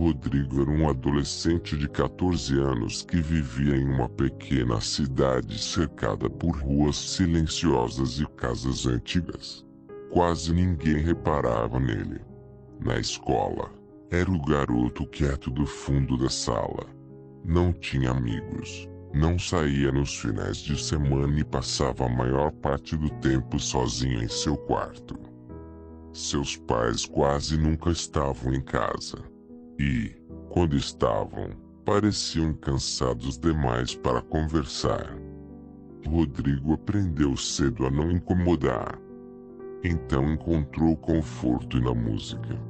Rodrigo era um adolescente de 14 anos que vivia em uma pequena cidade cercada por ruas silenciosas e casas antigas. Quase ninguém reparava nele. Na escola, era o garoto quieto do fundo da sala. Não tinha amigos, não saía nos finais de semana e passava a maior parte do tempo sozinho em seu quarto. Seus pais quase nunca estavam em casa. E, quando estavam, pareciam cansados demais para conversar. Rodrigo aprendeu cedo a não incomodar. Então encontrou conforto na música.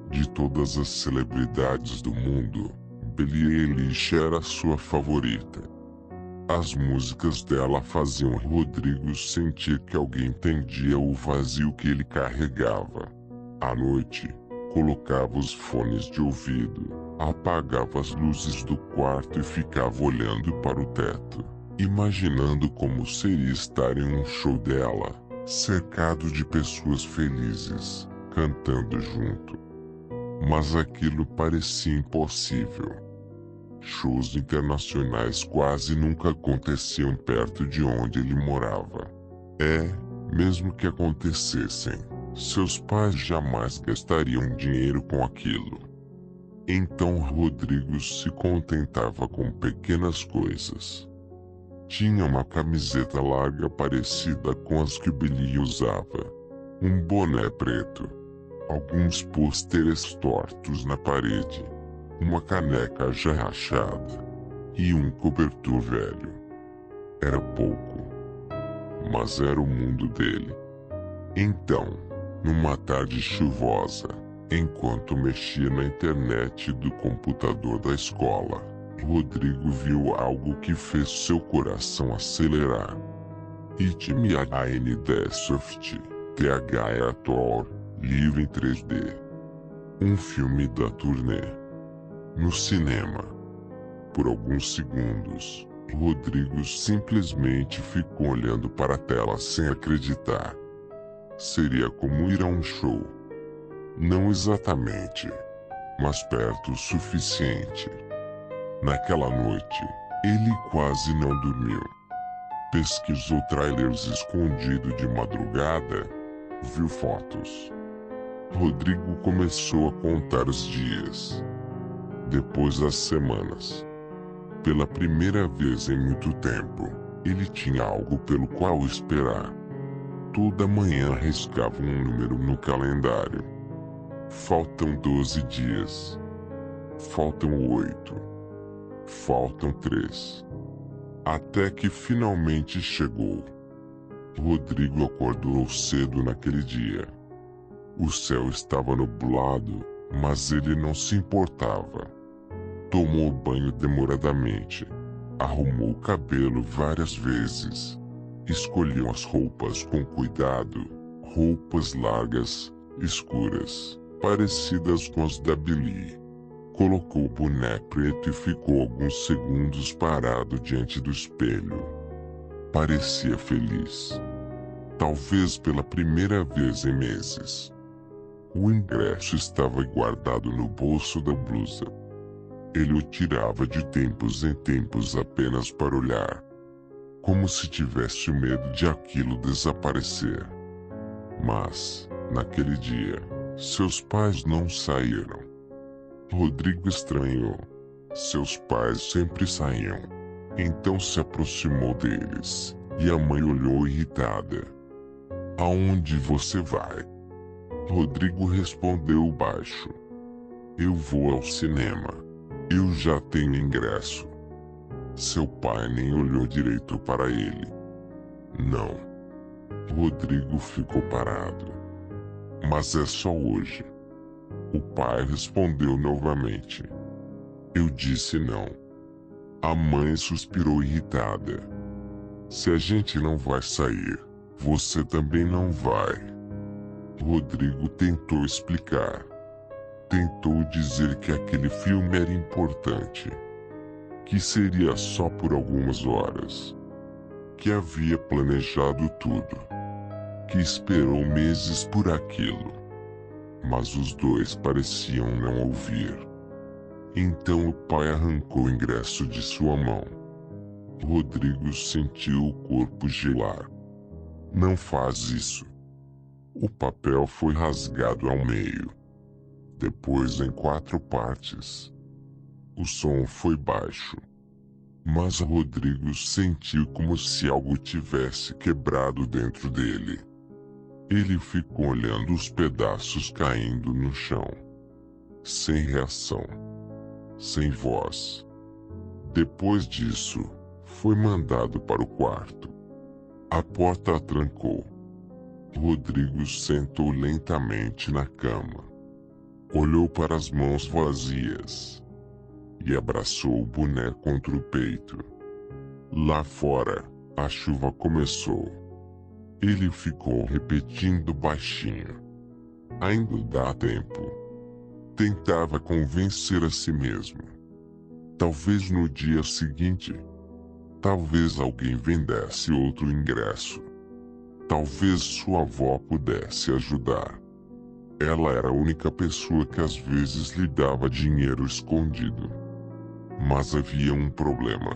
De todas as celebridades do mundo, Billie Eilish era a sua favorita. As músicas dela faziam Rodrigo sentir que alguém entendia o vazio que ele carregava. À noite, colocava os fones de ouvido, apagava as luzes do quarto e ficava olhando para o teto, imaginando como seria estar em um show dela, cercado de pessoas felizes, cantando junto. Mas aquilo parecia impossível. Shows internacionais quase nunca aconteciam perto de onde ele morava. Mesmo que acontecessem, seus pais jamais gastariam dinheiro com aquilo. Então Rodrigo se contentava com pequenas coisas. Tinha uma camiseta larga parecida com as que Billie usava, um boné preto, alguns pôsteres tortos na parede, uma caneca já rachada e um cobertor velho. Era pouco, mas era o mundo dele. Então, numa tarde chuvosa, enquanto mexia na internet do computador da escola, Rodrigo viu algo que fez seu coração acelerar. It Me Again The Soft, TH Thor, livro em 3D. Um filme da turnê. No cinema. Por alguns segundos, Rodrigo simplesmente ficou olhando para a tela sem acreditar. Seria como ir a um show. Não exatamente, mas perto o suficiente. Naquela noite, ele quase não dormiu. Pesquisou trailers escondido de madrugada, viu fotos. Rodrigo começou a contar os dias. Depois as semanas. Pela primeira vez em muito tempo, ele tinha algo pelo qual esperar. Toda manhã riscava um número no calendário. Faltam 12 dias. Faltam 8. Faltam 3. Até que finalmente chegou. Rodrigo acordou cedo naquele dia. O céu estava nublado, mas ele não se importava. Tomou banho demoradamente. Arrumou o cabelo várias vezes. Escolheu as roupas com cuidado. Roupas largas, escuras, parecidas com as da Billie. Colocou o boné preto e ficou alguns segundos parado diante do espelho. Parecia feliz. Talvez pela primeira vez em meses. O ingresso estava guardado no bolso da blusa. Ele o tirava de tempos em tempos apenas para olhar. Como se tivesse medo de aquilo desaparecer. Mas, naquele dia, seus pais não saíram. Rodrigo estranhou. Seus pais sempre saíam. Então se aproximou deles, e a mãe olhou irritada. Aonde você vai? Rodrigo respondeu baixo. Eu vou ao cinema. Eu já tenho ingresso. Seu pai nem olhou direito para ele. Não. Rodrigo ficou parado. Mas é só hoje. O pai respondeu novamente. Eu disse não. A mãe suspirou irritada. Se a gente não vai sair, você também não vai. Rodrigo tentou explicar. Tentou dizer que aquele filme era importante. Que seria só por algumas horas. Que havia planejado tudo. Que esperou meses por aquilo. Mas os dois pareciam não ouvir. Então o pai arrancou o ingresso de sua mão. Rodrigo sentiu o corpo gelar. Não faz isso. O papel foi rasgado ao meio, depois em 4 partes. O som foi baixo, mas Rodrigo sentiu como se algo tivesse quebrado dentro dele. Ele ficou olhando os pedaços caindo no chão, sem reação, sem voz. Depois disso, foi mandado para o quarto. A porta a trancou. Rodrigo sentou lentamente na cama. Olhou para as mãos vazias e abraçou o boneco contra o peito. Lá fora, a chuva começou. Ele ficou repetindo baixinho. Ainda dá tempo. Tentava convencer a si mesmo. Talvez no dia seguinte. Talvez alguém vendesse outro ingresso. Talvez sua avó pudesse ajudar. Ela era a única pessoa que às vezes lhe dava dinheiro escondido. Mas havia um problema.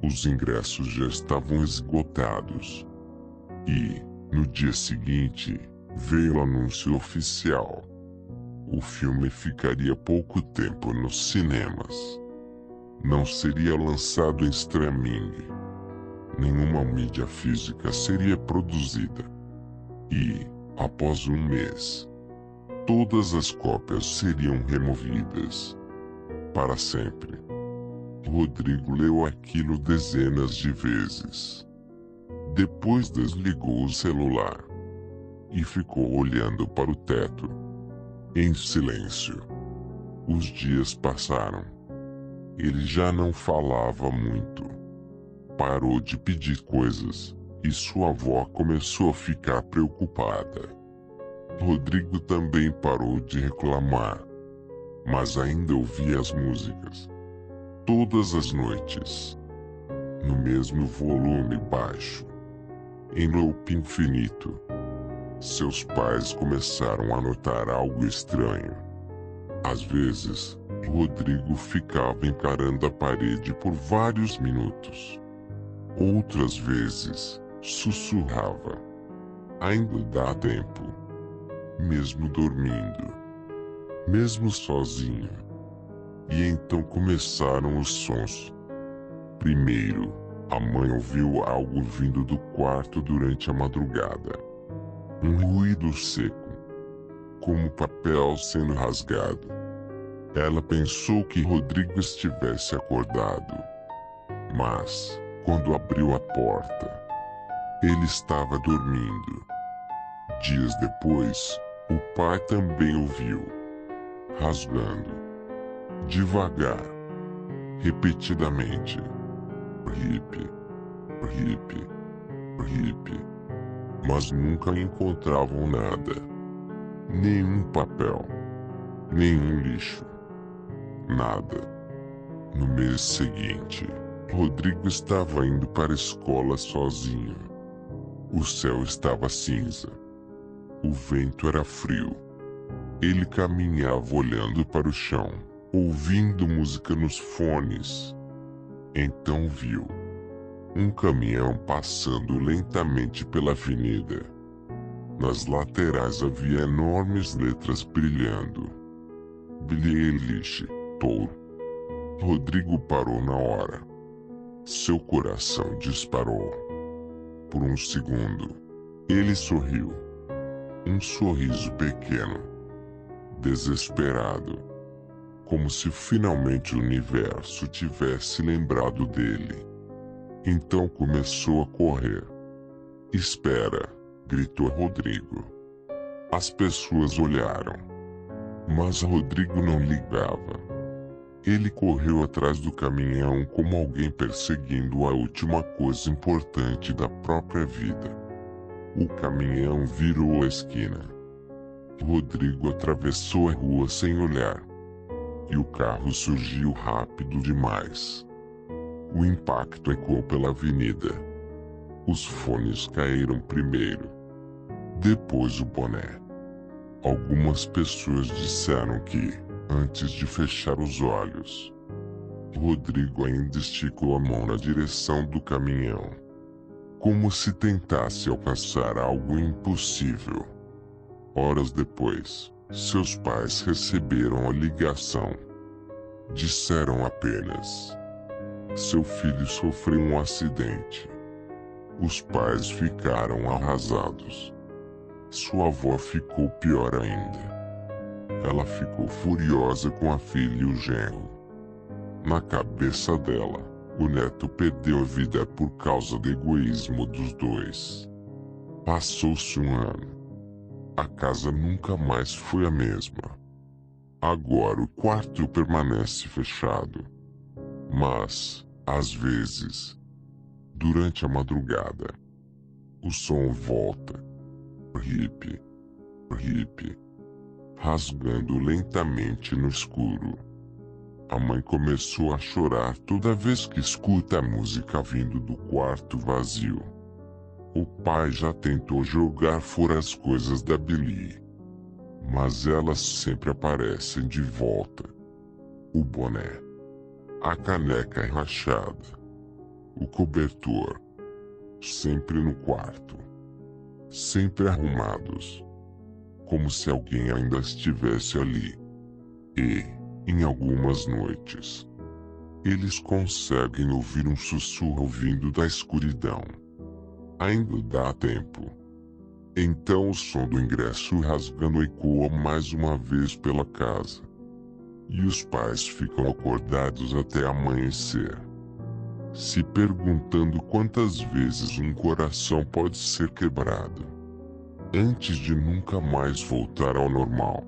Os ingressos já estavam esgotados. E, no dia seguinte, veio o anúncio oficial. O filme ficaria pouco tempo nos cinemas. Não seria lançado em streaming. Nenhuma mídia física seria produzida. E, após um mês, todas as cópias seriam removidas. Para sempre. Rodrigo leu aquilo dezenas de vezes. Depois desligou o celular e ficou olhando para o teto, em silêncio. Os dias passaram. Ele já não falava muito. Parou de pedir coisas e sua avó começou a ficar preocupada. Rodrigo também parou de reclamar, mas ainda ouvia as músicas. Todas as noites. No mesmo volume baixo. Em loop infinito. Seus pais começaram a notar algo estranho. Às vezes, Rodrigo ficava encarando a parede por vários minutos. Outras vezes, sussurrava. Ainda dá tempo. Mesmo dormindo. Mesmo sozinho. E então começaram os sons. Primeiro, a mãe ouviu algo vindo do quarto durante a madrugada. Um ruído seco, como papel sendo rasgado. Ela pensou que Rodrigo estivesse acordado. Mas, quando abriu a porta, ele estava dormindo. Dias depois, o pai também ouviu. Rasgando. Devagar. Repetidamente. Rip. Rip. Rip. Mas nunca encontravam nada. Nenhum papel. Nenhum lixo. Nada. No mês seguinte, Rodrigo estava indo para a escola sozinho. O céu estava cinza. O vento era frio. Ele caminhava olhando para o chão, ouvindo música nos fones. Então viu um caminhão passando lentamente pela avenida. Nas laterais havia enormes letras brilhando. Billie Eilish, Touro. Rodrigo parou na hora. Seu coração disparou. Por um segundo, ele sorriu. Um sorriso pequeno. Desesperado. Como se finalmente o universo tivesse lembrado dele. Então começou a correr. Espera, gritou Rodrigo. As pessoas olharam. Mas Rodrigo não ligava. Ele correu atrás do caminhão como alguém perseguindo a última coisa importante da própria vida. O caminhão virou a esquina. Rodrigo atravessou a rua sem olhar. E o carro surgiu rápido demais. O impacto ecoou pela avenida. Os fones caíram primeiro. Depois o boné. Algumas pessoas disseram que Antes de fechar os olhos, Rodrigo ainda esticou a mão na direção do caminhão, como se tentasse alcançar algo impossível. Horas depois, seus pais receberam a ligação. Disseram apenas: seu filho sofreu um acidente. Os pais ficaram arrasados. Sua avó ficou pior ainda. Ela ficou furiosa com a filha e o genro. Na cabeça dela, o neto perdeu a vida por causa do egoísmo dos dois. Passou-se um ano. A casa nunca mais foi a mesma. Agora o quarto permanece fechado. Mas, às vezes, durante a madrugada, o som volta. Hip, hip, rasgando lentamente no escuro. A mãe começou a chorar toda vez que escuta a música vindo do quarto vazio. O pai já tentou jogar fora as coisas da Billy, mas elas sempre aparecem de volta. O boné, a caneca rachada, o cobertor, sempre no quarto, sempre arrumados, como se alguém ainda estivesse ali. E, em algumas noites, eles conseguem ouvir um sussurro vindo da escuridão. Ainda dá tempo. Então o som do ingresso rasgando ecoa mais uma vez pela casa. E os pais ficam acordados até amanhecer, se perguntando quantas vezes um coração pode ser quebrado, antes de nunca mais voltar ao normal.